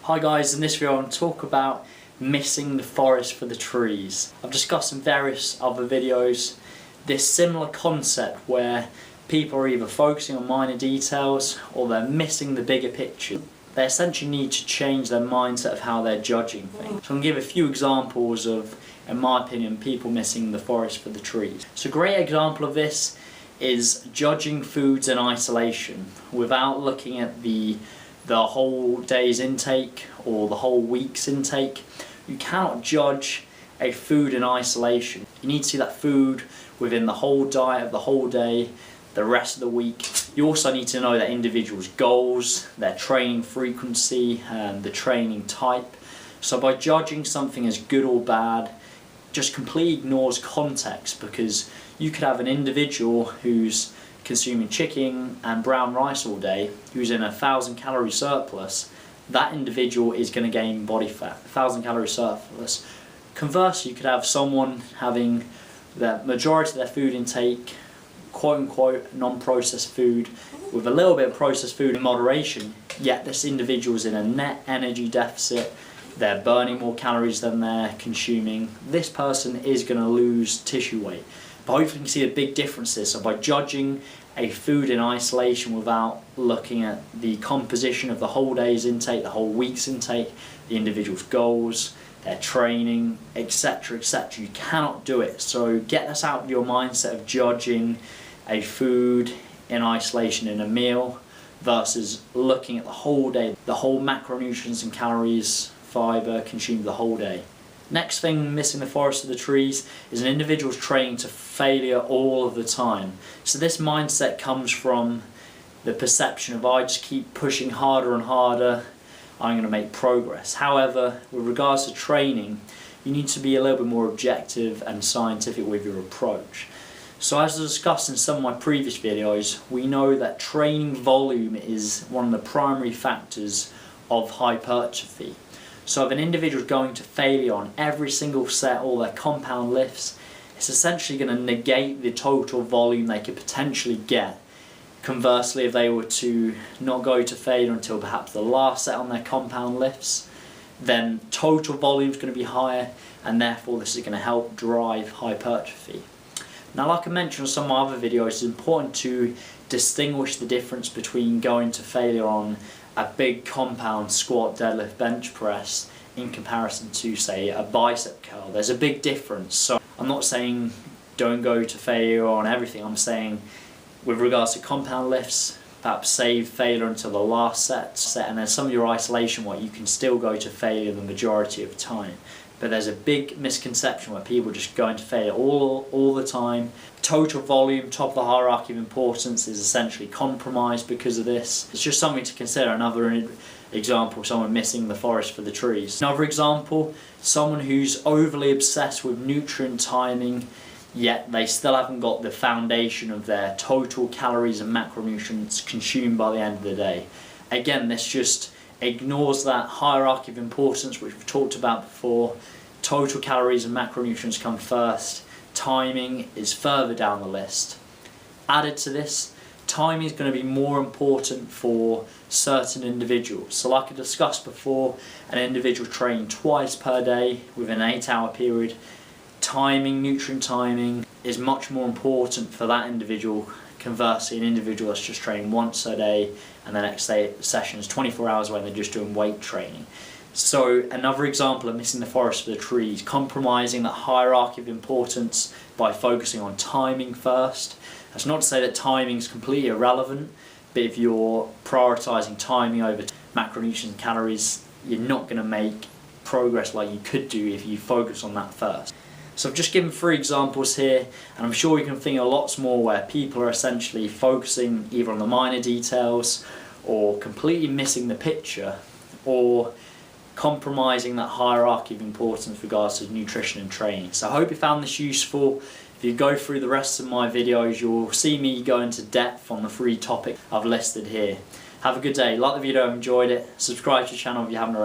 Hi guys, in this video I want to talk about missing the forest for the trees. I've discussed in various other videos this similar concept where people are either focusing on minor details or they're missing the bigger picture. They essentially need to change their mindset of how they're judging things. So I'm going to give a few examples of, in my opinion, people missing the forest for the trees. So a great example of this is judging foods in isolation without looking at the whole day's intake or the whole week's intake. You cannot judge a food in isolation. You need to see that food within the whole diet of the whole day, the rest of the week. You also need to know that individuals' goals, their training frequency, and the training type. So by judging something as good or bad, just completely ignores context, because you could have an individual who's consuming chicken and brown rice all day, who's in 1,000 calorie surplus. That individual is going to gain body fat, 1,000 calorie surplus. Conversely, you could have someone having the majority of their food intake, quote unquote, non-processed food, with a little bit of processed food in moderation, yet this individual is in a net energy deficit. They're burning more calories than they're consuming. This person is going to lose tissue weight. But hopefully you can see the big differences. So by judging a food in isolation without looking at the composition of the whole day's intake, the whole week's intake, the individual's goals, their training, etc., etc., you cannot do it. So get this out of your mindset of judging a food in isolation in a meal versus looking at the whole day, the whole macronutrients and calories, fibre consumed the whole day. Next thing missing the forest of the trees is an individual's training to failure all of the time. So this mindset comes from the perception of, I just keep pushing harder and harder, I'm going to make progress. However, with regards to training, you need to be a little bit more objective and scientific with your approach. So as discussed in some of my previous videos, we know that training volume is one of the primary factors of hypertrophy. So if an individual is going to failure on every single set, all their compound lifts, it's essentially going to negate the total volume they could potentially get. Conversely, if they were to not go to failure until perhaps the last set on their compound lifts, then total volume is going to be higher, and therefore this is going to help drive hypertrophy. Now, like I mentioned in some of my other videos, it's important to distinguish the difference between going to failure on a big compound squat, deadlift, bench press in comparison to, say, a bicep curl. There's a big difference. So I'm not saying don't go to failure on everything. I'm saying with regards to compound lifts, perhaps save failure until the last set, and then some of your isolation work you can still go to failure the majority of the time. But there's a big misconception where people just go into failure all the time. Total volume, top of the hierarchy of importance, is essentially compromised because of this. It's just something to consider. Another example, someone missing the forest for the trees. Another example, someone who's overly obsessed with nutrient timing, yet they still haven't got the foundation of their total calories and macronutrients consumed by the end of the day. Again, this just ignores that hierarchy of importance which we've talked about before. Total calories and macronutrients come first. Timing is further down the list. Added to this, timing is going to be more important for certain individuals. So like I discussed before, an individual training twice per day within an 8-hour period, timing, nutrient timing, is much more important for that individual. Conversely, an individual that's just training once a day and the next day session is 24 hours when they're just doing weight training. So another example of missing the forest for the trees, compromising that hierarchy of importance by focusing on timing first. That's not to say that timing is completely irrelevant, but if you're prioritising timing over macronutrients and calories, you're not going to make progress like you could do if you focus on that first. So I've just given 3 examples here, and I'm sure you can think of lots more where people are essentially focusing either on the minor details or completely missing the picture, or compromising that hierarchy of importance with regards to nutrition and training. So I hope you found this useful. If you go through the rest of my videos, you'll see me go into depth on the 3 topics I've listed here. Have a good day. Like the video if you enjoyed it. Subscribe to the channel if you haven't already.